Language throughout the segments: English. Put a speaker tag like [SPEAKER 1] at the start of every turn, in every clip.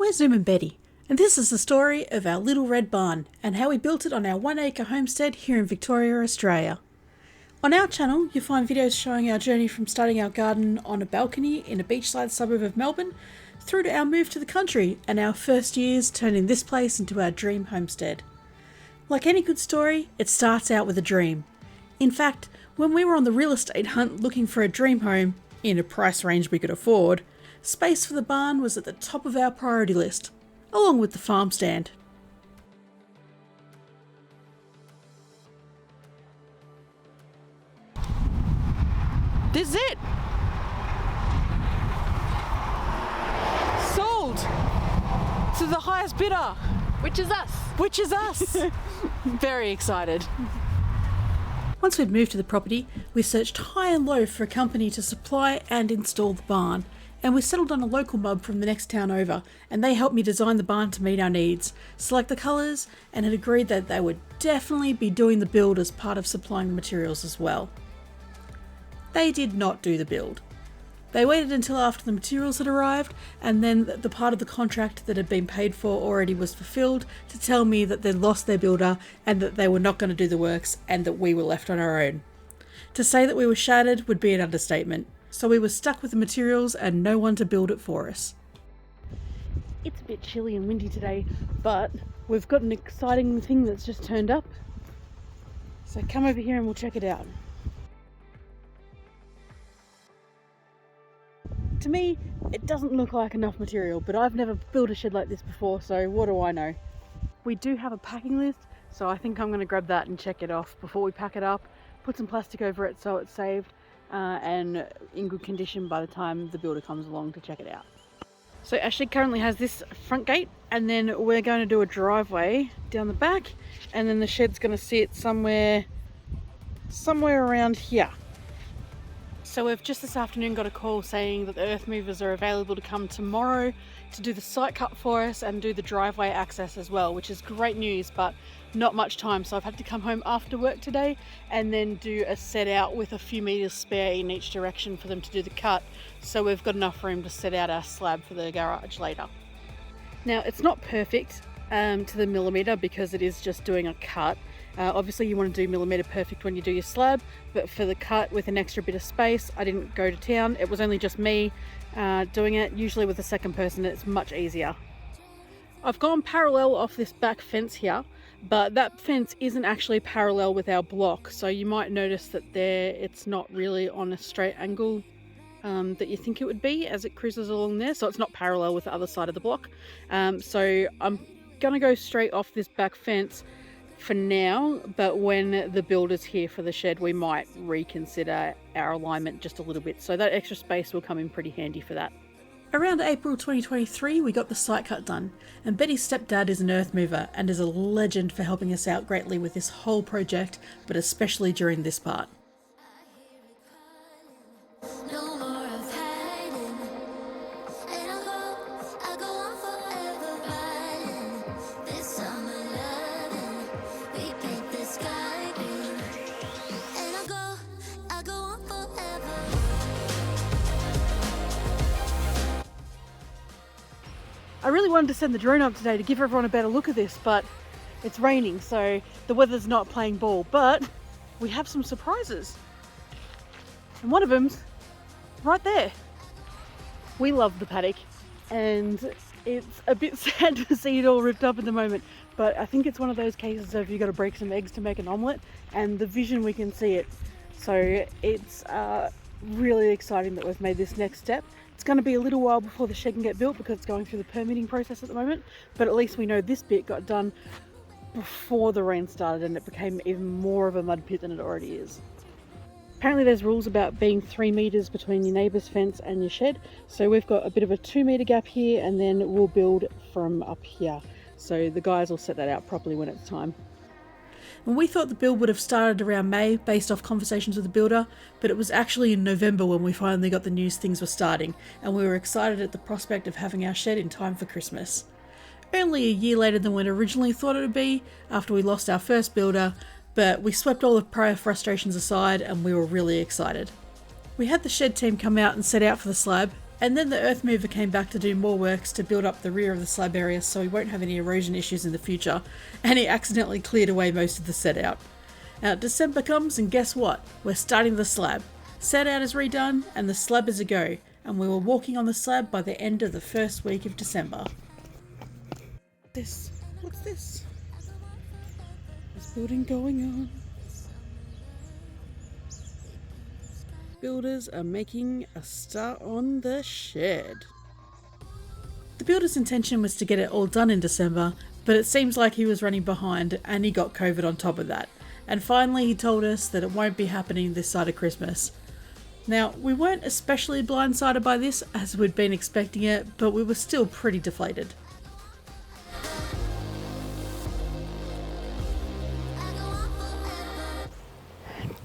[SPEAKER 1] We're Zoom and Betty, and this is the story of our little red barn and how we built it on our 1 acre homestead here in Victoria, Australia. On our channel, you'll find videos showing our journey from starting our garden on a balcony in a beachside suburb of Melbourne, through to our move to the country and our first years turning this place into our dream homestead. Like any good story, it starts out with a dream. In fact, when we were on the real estate hunt looking for a dream home, in a price range we could afford, space for the barn was at the top of our priority list, along with the farm stand.
[SPEAKER 2] This is it! Sold! To the highest bidder!
[SPEAKER 3] Which is us.
[SPEAKER 2] Which is us! Very excited.
[SPEAKER 1] Once we'd moved to the property, we searched high and low for a company to supply and install the barn, and we settled on a local mob from the next town over, and they helped me design the barn to meet our needs, select the colours, and had agreed that they would definitely be doing the build as part of supplying the materials as well. They did not do the build. They waited until after the materials had arrived, and then the part of the contract that had been paid for already was fulfilled, to tell me that they'd lost their builder and that they were not going to do the works and that we were left on our own. To say that we were shattered would be an understatement, so we were stuck with the materials and no one to build it for us. It's a bit chilly and windy today, but we've got an exciting thing that's just turned up. So come over here and we'll check it out. To me, it doesn't look like enough material, but I've never built a shed like this before, so what do I know? We do have a packing list, so I think I'm going to grab that and check it off before we pack it up, put some plastic over it so it's saved and in good condition by the time the builder comes along to check it out. So our shed currently has this front gate, and then we're going to do a driveway down the back, and then the shed's going to sit somewhere around here. So we've just this afternoon got a call saying that the earth movers are available to come tomorrow to do the site cut for us and do the driveway access as well, which is great news, but not much time. So I've had to come home after work today and then do a set out with a few meters spare in each direction for them to do the cut. So we've got enough room to set out our slab for the garage later. Now it's not perfect to the millimetre because it is just doing a cut. Obviously you want to do millimetre perfect when you do your slab, but for the cut with an extra bit of space, I didn't go to town. It was only just me doing it. Usually with a second person it's much easier. I've gone parallel off this back fence here, but that fence isn't actually parallel with our block, so you might notice that it's not really on a straight angle that you think it would be as it cruises along there, so it's not parallel with the other side of the block. So I'm gonna go straight off this back fence for now, but when the builder's here for the shed we might reconsider our alignment just a little bit, so that extra space will come in pretty handy for that. Around April 2023 we got the site cut done, and Betty's stepdad is an earth mover and is a legend for helping us out greatly with this whole project, but especially during this part. I really wanted to send the drone up today to give everyone a better look at this, but it's raining, so the weather's not playing ball, but we have some surprises. And one of them's right there. We love the paddock, and it's a bit sad to see it all ripped up at the moment, but I think it's one of those cases of you got to break some eggs to make an omelette, and the vision we can see it. So it's really exciting that we've made this next step. It's going to be a little while before the shed can get built because it's going through the permitting process at the moment, but at least we know this bit got done before the rain started and it became even more of a mud pit than it already is. Apparently there's rules about being 3 meters between your neighbour's fence and your shed, so we've got a bit of a 2 meter gap here, and then we'll build from up here. So the guys will set that out properly when it's time. And we thought the build would have started around May based off conversations with the builder, but it was actually in November when we finally got the news things were starting, and we were excited at the prospect of having our shed in time for Christmas. Only a year later than we'd originally thought it would be, after we lost our first builder, but we swept all the prior frustrations aside and we were really excited. We had the shed team come out and set out for the slab, And then the earth mover came back to do more works to build up the rear of the slab area so we won't have any erosion issues in the future, and he accidentally cleared away most of the set out. Now December comes and guess what? We're starting the slab. Set out is redone and the slab is a go, and we were walking on the slab by the end of the first week of December. What's this? There's building going on. Builders are making a start on the shed. The builder's intention was to get it all done in December, but it seems like he was running behind and he got COVID on top of that. And finally he told us that it won't be happening this side of Christmas. Now, we weren't especially blindsided by this as we'd been expecting it, but we were still pretty deflated.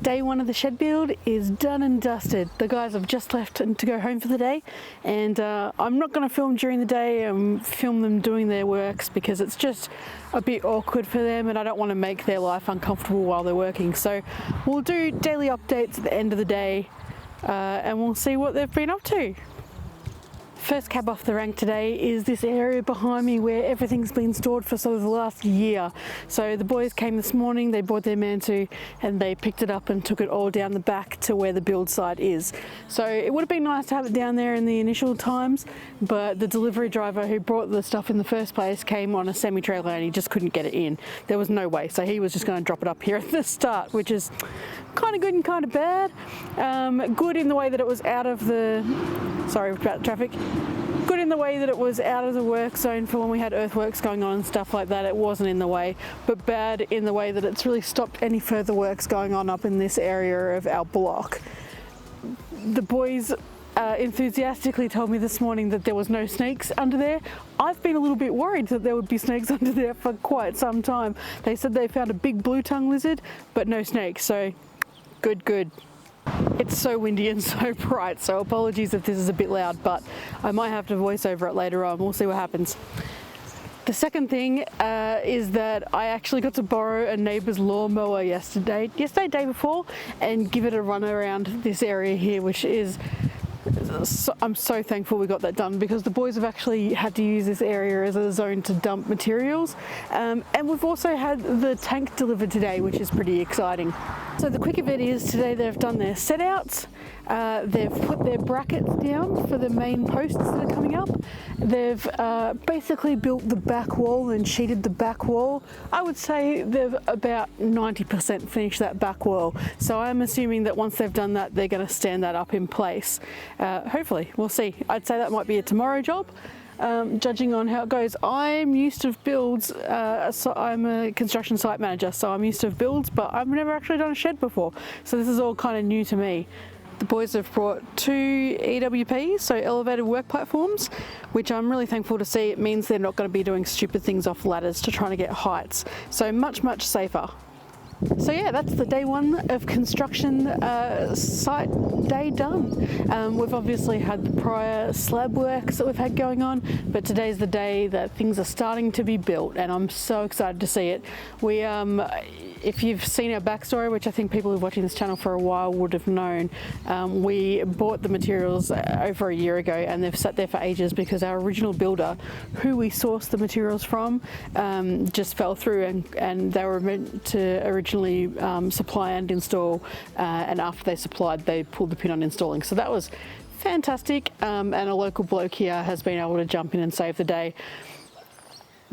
[SPEAKER 1] Day one of the shed build is done and dusted. The guys have just left to go home for the day, and I'm not going to film during the day and film them doing their works because it's just a bit awkward for them and I don't want to make their life uncomfortable while they're working. So we'll do daily updates at the end of the day and we'll see what they've been up to. First cab off the rank today is this area behind me where everything's been stored for sort of the last year. So the boys came this morning, they bought their Mantu and they picked it up and took it all down the back to where the build site is. So it would have been nice to have it down there in the initial times, but the delivery driver who brought the stuff in the first place came on a semi-trailer and he just couldn't get it in. There was no way, so he was just going to drop it up here at the start, which is kind of good and kind of bad. Good in the way that it was out of the, sorry about traffic, good in the way that it was out of the work zone for when we had earthworks going on and stuff like that. It wasn't in the way, but bad in the way that it's really stopped any further works going on up in this area of our block. The boys enthusiastically told me this morning that there was no snakes under there. I've been a little bit worried that there would be snakes under there for quite some time. They said they found a big blue tongue lizard, but no snakes, so good. It's so windy and so bright, so apologies if this is a bit loud, but I might have to voice over it later on. We'll see what happens. The second thing is that I actually got to borrow a neighbour's lawnmower yesterday, day before, and give it a run around this area here, which is, I'm so thankful we got that done because the boys have actually had to use this area as a zone to dump materials, and we've also had the tank delivered today, which is pretty exciting. So the quick of it is today they've done their set outs, they've put their brackets down for the main posts that are coming up, they've basically built the back wall and sheeted the back wall. I would say they've about 90% finished that back wall, so I'm assuming that once they've done that they're going to stand that up in place. Hopefully, we'll see. I'd say that might be a tomorrow job. Judging on how it goes. I'm used to builds, so I'm a construction site manager, so I'm used to builds, but I've never actually done a shed before, so this is all kind of new to me. The boys have brought 2 EWPs, so elevated work platforms, which I'm really thankful to see. It means they're not going to be doing stupid things off ladders to try to get heights, so much safer. So yeah, that's the day one of construction site day done. We've obviously had the prior slab works that we've had going on, but today's the day that things are starting to be built and I'm so excited to see it. We, if you've seen our backstory, which I think people who've watching this channel for a while would have known, we bought the materials over a year ago and they've sat there for ages because our original builder, who we sourced the materials from, just fell through and they were meant to originally supply and install, and after they supplied they pulled the pin on installing, so that was fantastic, and a local bloke here has been able to jump in and save the day.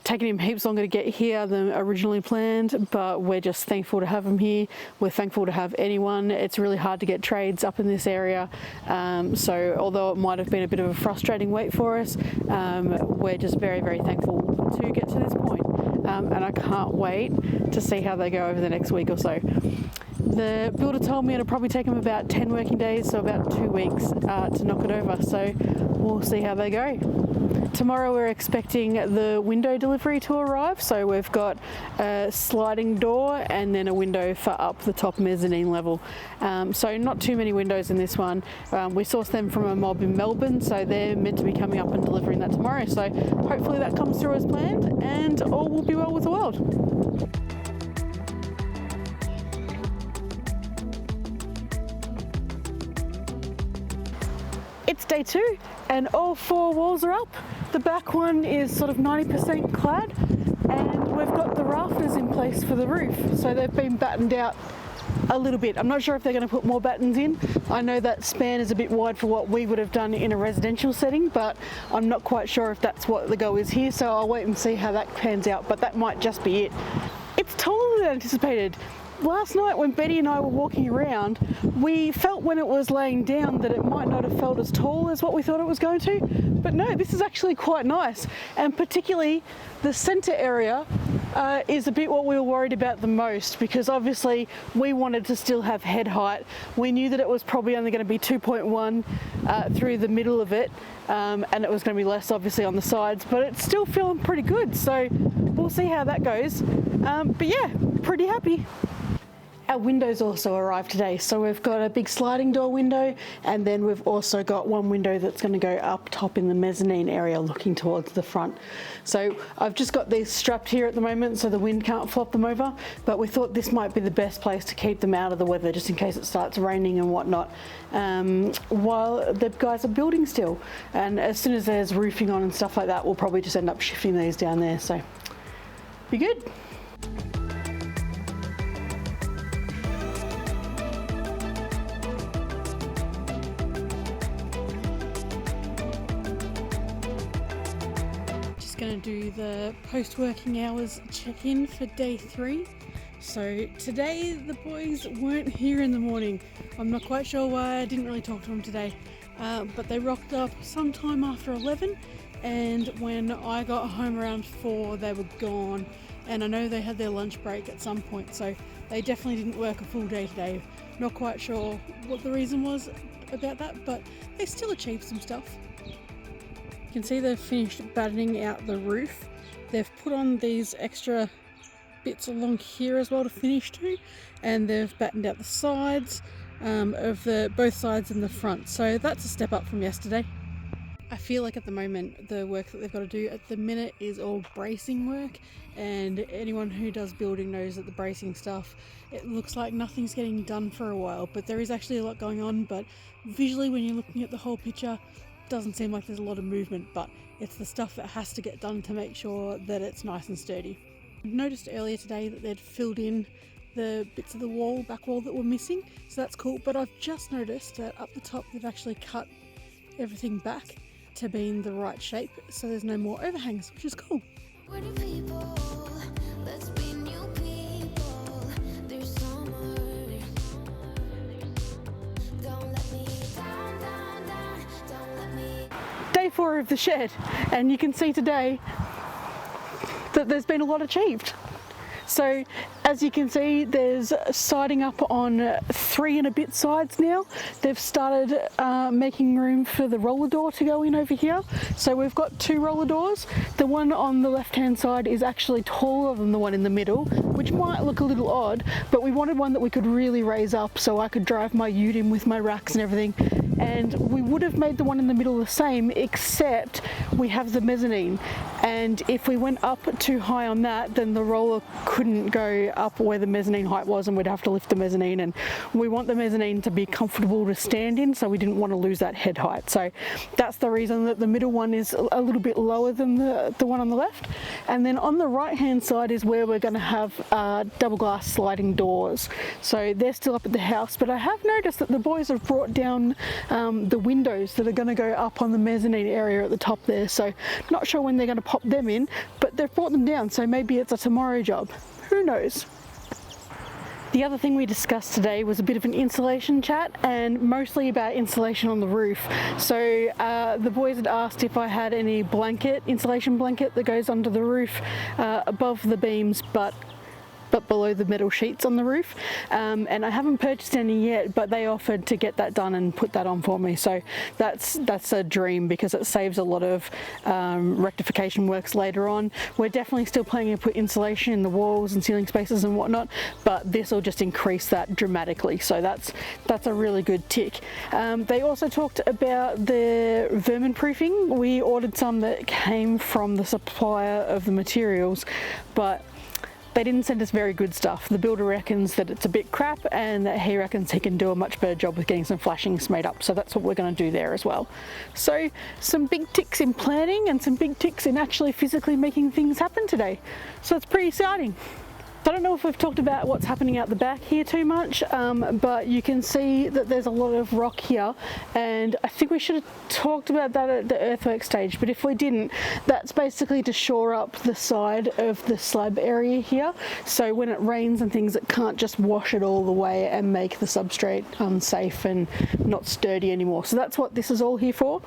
[SPEAKER 1] Taken him heaps longer to get here than originally planned, but we're just thankful to have him here. We're thankful to have anyone. It's really hard to get trades up in this area, so although it might have been a bit of a frustrating wait for us, we're just very thankful to get to this point. And I can't wait to see how they go over the next week or so. The builder told me it'll probably take them about 10 working days, so about 2 weeks to knock it over, so we'll see how they go. Tomorrow we're expecting the window delivery to arrive, so we've got a sliding door and then a window for up the top mezzanine level. So not too many windows in this one. We sourced them from a mob in Melbourne, so they're meant to be coming up and delivering that tomorrow, so hopefully that comes through as planned and all will be well with the world. It's day 2 and all 4 walls are up. The back one is sort of 90% clad, and we've got the rafters in place for the roof. So they've been battened out a little bit. I'm not sure if they're going to put more battens in. I know that span is a bit wide for what we would have done in a residential setting, but I'm not quite sure if that's what the go is here, so I'll wait and see how that pans out, but that might just be it. It's taller than anticipated. Last night when Betty and I were walking around, we felt when it was laying down that it might not have felt as tall as what we thought it was going to, but no, this is actually quite nice, and particularly the centre area is a bit what we were worried about the most, because obviously we wanted to still have head height. We knew that it was probably only going to be 2.1 through the middle of it, and it was going to be less obviously on the sides, but it's still feeling pretty good, so we'll see how that goes. But yeah, pretty happy. Our windows also arrived today, so we've got a big sliding door window, and then we've also got one window that's going to go up top in the mezzanine area looking towards the front. So I've just got these strapped here at the moment so the wind can't flop them over, but we thought this might be the best place to keep them out of the weather just in case it starts raining and whatnot while the guys are building still. And as soon as there's roofing on and stuff like that, we'll probably just end up shifting these down there, so be good. Going to do the post-working hours check-in for day 3. So today the boys weren't here in the morning. I'm not quite sure why. I didn't really talk to them today, but they rocked up sometime after 11, and when I got home around 4 they were gone, and I know they had their lunch break at some point, so they definitely didn't work a full day today. Not quite sure what the reason was about that, but they still achieved some stuff. You can see they've finished battening out the roof. They've put on these extra bits along here as well to finish too, and they've battened out the sides of both sides and the front. So that's a step up from yesterday. I feel like at the moment the work that they've got to do at the minute is all bracing work, and anyone who does building knows that the bracing stuff, it looks like nothing's getting done for a while, but there is actually a lot going on. But visually, when you're looking at the whole picture, doesn't seem like there's a lot of movement, but it's the stuff that has to get done to make sure that it's nice and sturdy. I noticed earlier today that they'd filled in the bits of the back wall that were missing, so that's cool, but I've just noticed that up the top they've actually cut everything back to be in the right shape, so there's no more overhangs, which is cool. Day 4 of the shed, and you can see today that there's been a lot achieved. So as you can see, there's siding up on 3 and a bit sides now. They've started making room for the roller door to go in over here. So we've got 2 roller doors. The one on the left hand side is actually taller than the one in the middle, which might look a little odd, but we wanted one that we could really raise up so I could drive my ute in with my racks and everything. And we would have made the one in the middle the same, except we have the mezzanine, and if we went up too high on that, then the roller couldn't go up where the mezzanine height was, and we'd have to lift the mezzanine, and we want the mezzanine to be comfortable to stand in, so we didn't want to lose that head height. So that's the reason that the middle one is a little bit lower than the one on the left. And then on the right hand side is where we're going to have double glass sliding doors, so they're still up at the house, but I have noticed that the boys have brought down the windows that are going to go up on the mezzanine area at the top there, so not sure when they're going to pop them in, but they've brought them down, so maybe it's a tomorrow job, who knows. The other thing we discussed today was a bit of an insulation chat, and mostly about insulation on the roof. So the boys had asked if I had any insulation blanket that goes under the roof above the beams, but below the metal sheets on the roof, and I haven't purchased any yet, but they offered to get that done and put that on for me, so that's a dream, because it saves a lot of rectification works later on. We're definitely still planning to put insulation in the walls and ceiling spaces and whatnot, but this will just increase that dramatically, so that's a really good tick. They also talked about the vermin proofing. We ordered some that came from the supplier of the materials, but They didn't send us very good stuff. The builder reckons that it's a bit crap and that he reckons he can do a much better job with getting some flashings made up. So that's what we're going to do there as well. So some big ticks in planning and some big ticks in actually physically making things happen today. So it's pretty exciting. I don't know if we've talked about what's happening out the back here too much, but you can see that there's a lot of rock here, and I think we should have talked about that at the earthwork stage, but if we didn't, that's basically to shore up the side of the slab area here, so when it rains and things, it can't just wash it all the way and make the substrate unsafe and not sturdy anymore. So that's what this is all here for.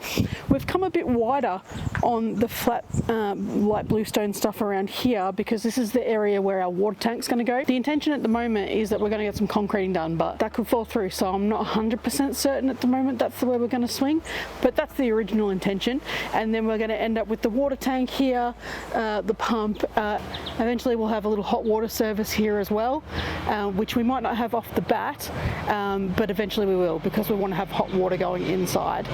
[SPEAKER 1] We've come a bit wider on the flat light bluestone stuff around here because this is the area where our water tank's going to go. The intention at the moment is that we're going to get some concreting done, but that could fall through, so I'm not 100% certain at the moment that's the way we're going to swing, but that's the original intention. And then we're going to end up with the water tank here, the pump, eventually we'll have a little hot water service here as well, which we might not have off the bat, but eventually we will, because we want to have hot water going inside.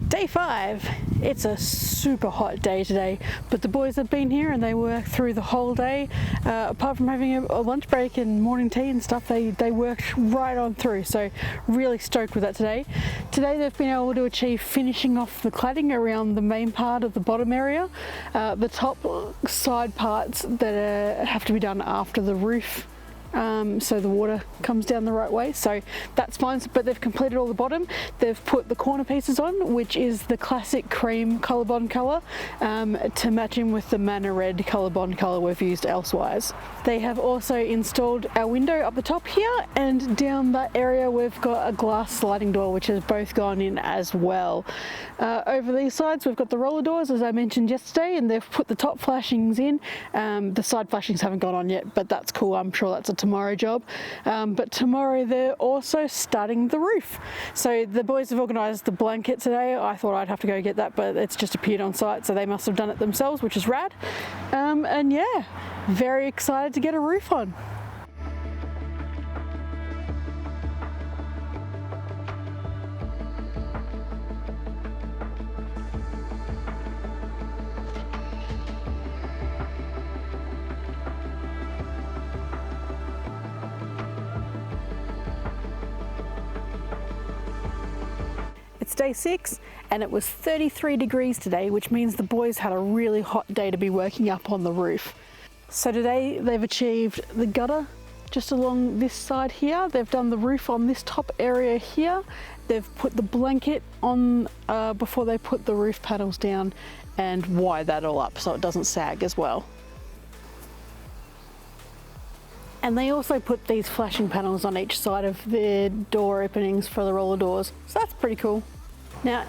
[SPEAKER 1] Day 5. It's a super hot day today, but the boys have been here and they worked through the whole day. Apart from having a lunch break and morning tea and stuff, they worked right on through, so really stoked with that today. Today they've been able to achieve finishing off the cladding around the main part of the bottom area. The top side parts that have to be done after the roof, so the water comes down the right way, so that's fine, but they've completed all the bottom. They've put the corner pieces on, which is the classic cream Colorbond colour, to match in with the Manor Red Colorbond colour we've used elsewise. They have also installed our window up the top here, and down that area we've got a glass sliding door which has both gone in as well. Over these sides we've got the roller doors, as I mentioned yesterday, and they've put the top flashings in. The side flashings haven't gone on yet, but that's cool. I'm sure that's a tomorrow job, but tomorrow they're also starting the roof. So the boys have organised the blanket today. I thought I'd have to go get that, but it's just appeared on site, so they must have done it themselves, which is rad. And yeah, very excited to get a roof on. It's day 6 and it was 33 degrees today, which means the boys had a really hot day to be working up on the roof. So today they've achieved the gutter just along this side here. They've done the roof on this top area here. They've put the blanket on before they put the roof panels down and wired that all up so it doesn't sag as well. And they also put these flashing panels on each side of the door openings for the roller doors, so that's pretty cool. Now,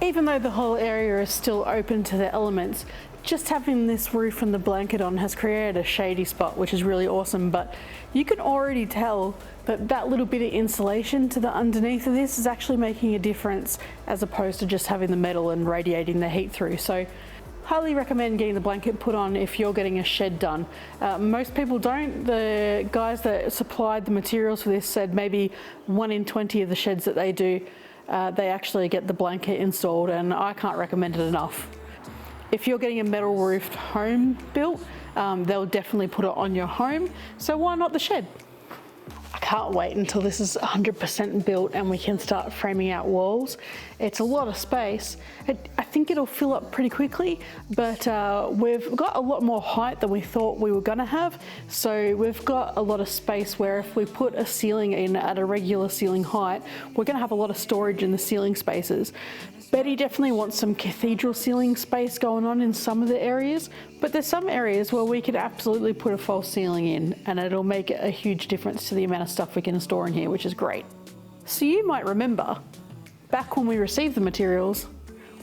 [SPEAKER 1] even though the whole area is still open to the elements, just having this roof and the blanket on has created a shady spot, which is really awesome, but you can already tell that that little bit of insulation to the underneath of this is actually making a difference, as opposed to just having the metal and radiating the heat through. So highly recommend getting the blanket put on if you're getting a shed done. Most people don't. The guys that supplied the materials for this said maybe 1 in 20 of the sheds that they do, they actually get the blanket installed, and I can't recommend it enough. If you're getting a metal roofed home built, they'll definitely put it on your home, so why not the shed? I can't wait until this is 100% built and we can start framing out walls. It's a lot of space. I think it'll fill up pretty quickly, but we've got a lot more height than we thought we were gonna have. So we've got a lot of space where if we put a ceiling in at a regular ceiling height, we're gonna have a lot of storage in the ceiling spaces. Betty definitely wants some cathedral ceiling space going on in some of the areas, but there's some areas where we could absolutely put a false ceiling in and it'll make a huge difference to the amount of stuff we can store in here, which is great. So you might remember, back when we received the materials,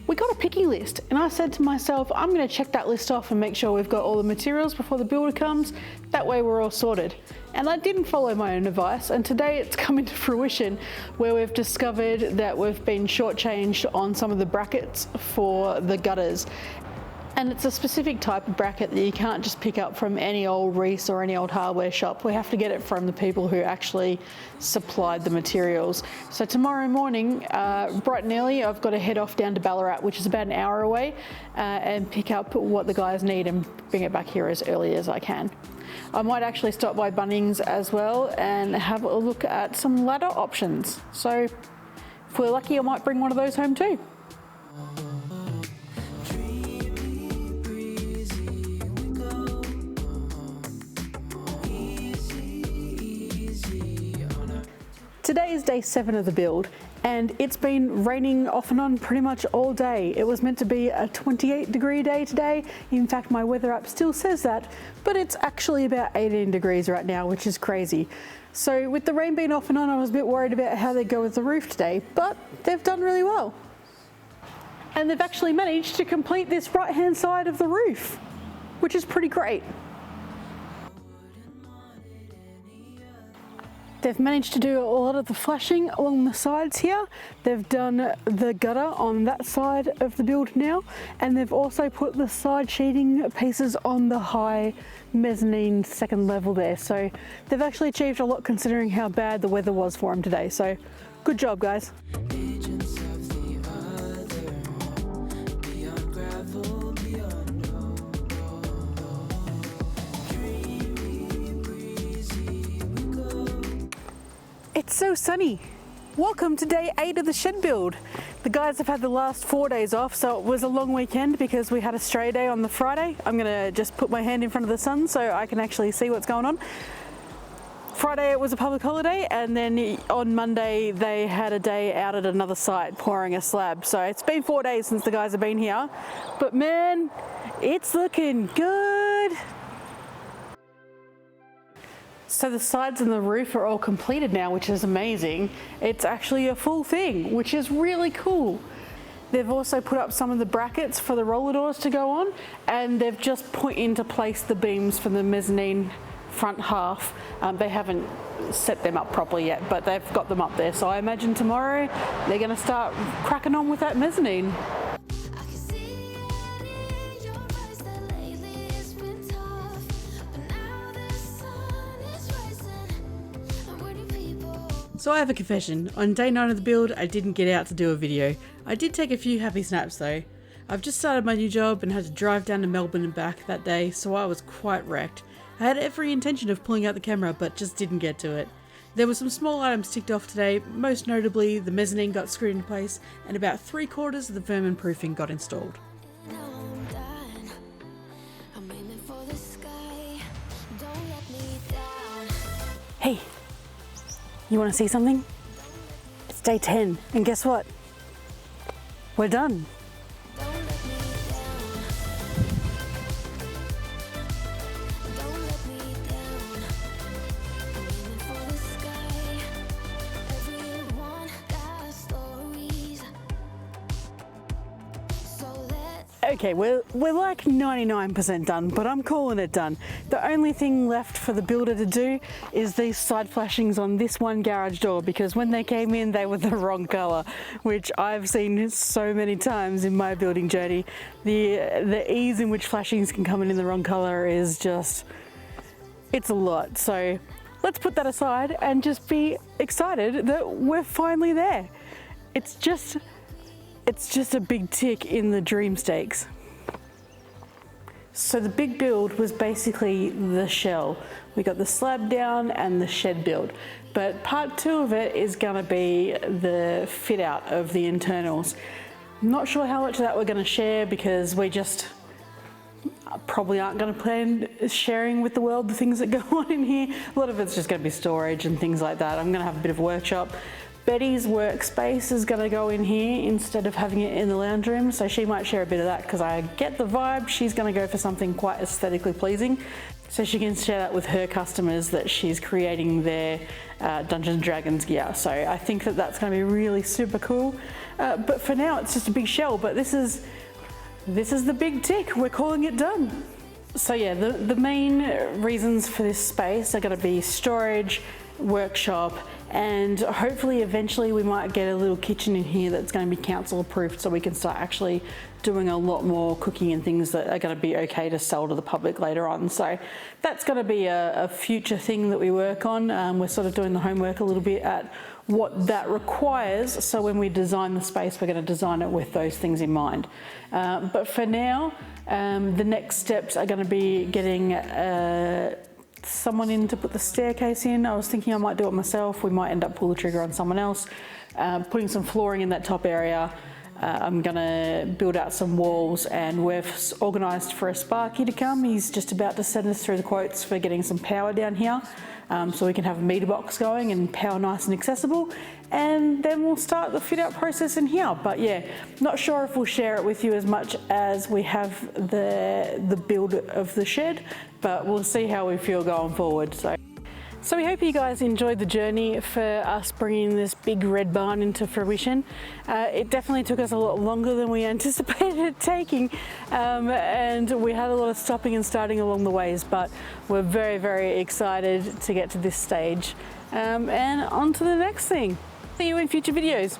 [SPEAKER 1] we got a picking list, and I said to myself, I'm going to check that list off and make sure we've got all the materials before the builder comes. That way we're all sorted. And I didn't follow my own advice, and today it's come into fruition where we've discovered that we've been shortchanged on some of the brackets for the gutters. And it's a specific type of bracket that you can't just pick up from any old Reese or any old hardware shop. We have to get it from the people who actually supplied the materials. So tomorrow morning, bright and early, I've got to head off down to Ballarat, which is about an hour away, and pick up what the guys need and bring it back here as early as I can. I might actually stop by Bunnings as well and have a look at some ladder options. So if we're lucky, I might bring one of those home too. Today is day 7 of the build and it's been raining off and on pretty much all day. It was meant to be a 28-degree day today. In fact, my weather app still says that, but it's actually about 18 degrees right now, which is crazy. So with the rain being off and on, I was a bit worried about how they go with the roof today, but they've done really well. And they've actually managed to complete this right-hand side of the roof, which is pretty great. They've managed to do a lot of the flashing along the sides here. They've done the gutter on that side of the build now, and they've also put the side sheeting pieces on the high mezzanine second level there. So they've actually achieved a lot considering how bad the weather was for them today. So good job, guys. It's so sunny. Welcome to day 8 of the shed build. The guys have had the last 4 days off, so it was a long weekend because we had a stray day on the Friday. I'm gonna just put my hand in front of the sun so I can actually see what's going on. Friday it was a public holiday, and then on Monday they had a day out at another site pouring a slab. So it's been 4 days since the guys have been here, but man, it's looking good. So the sides and the roof are all completed now, which is amazing. It's actually a full thing, which is really cool. They've also put up some of the brackets for the roller doors to go on, and they've just put into place the beams for the mezzanine front half. They haven't set them up properly yet, but they've got them up there. So I imagine tomorrow they're gonna start cracking on with that mezzanine.
[SPEAKER 2] So I have a confession. On day 9 of the build, I didn't get out to do a video. I did take a few happy snaps though. I've just started my new job and had to drive down to Melbourne and back that day, so I was quite wrecked. I had every intention of pulling out the camera, but just didn't get to it. There were some small items ticked off today, most notably the mezzanine got screwed in place and about 3/4 of the vermin proofing got installed.
[SPEAKER 1] Hey, you want to see something? It's day 10, and guess what? We're done. Okay, we're like 99% done, but I'm calling it done. The only thing left for the builder to do is these side flashings on this one garage door, because when they came in they were the wrong colour, which I've seen so many times in my building journey. The ease in which flashings can come in the wrong colour is just, it's a lot. So let's put that aside and just be excited that we're finally there. It's just a big tick in the dream stakes. So the big build was basically the shell. We got the slab down and the shed build. But part 2 of it is gonna be the fit out of the internals. I'm not sure how much of that we're gonna share because we just probably aren't gonna plan sharing with the world the things that go on in here. A lot of it's just gonna be storage and things like that. I'm gonna have a bit of a workshop. Betty's workspace is going to go in here instead of having it in the lounge room, so she might share a bit of that because I get the vibe she's going to go for something quite aesthetically pleasing, so she can share that with her customers that she's creating their Dungeons and Dragons gear. So I think that that's going to be really super cool. But for now it's just a big shell, but this is the big tick. We're calling it done. So yeah, the main reasons for this space are going to be storage, workshop, and hopefully eventually we might get a little kitchen in here that's going to be council approved, so we can start actually doing a lot more cooking and things that are going to be okay to sell to the public later on. So that's going to be a future thing that we work on. We're sort of doing the homework a little bit at what that requires, so when we design the space we're going to design it with those things in mind. But for now, the next steps are going to be getting someone in to put the staircase in. I was thinking I might do it myself. We might end up pull the trigger on someone else. Putting some flooring in that top area. I'm gonna build out some walls, and we've organised for a Sparky to come. He's just about to send us through the quotes for getting some power down here, so we can have a meter box going and power nice and accessible, and then we'll start the fit out process in here. But yeah, not sure if we'll share it with you as much as we have the build of the shed, but we'll see how we feel going forward. So we hope you guys enjoyed the journey for us bringing this big red barn into fruition. It definitely took us a lot longer than we anticipated it taking, and we had a lot of stopping and starting along the ways, but we're very, very excited to get to this stage, and on to the next thing. See you in future videos.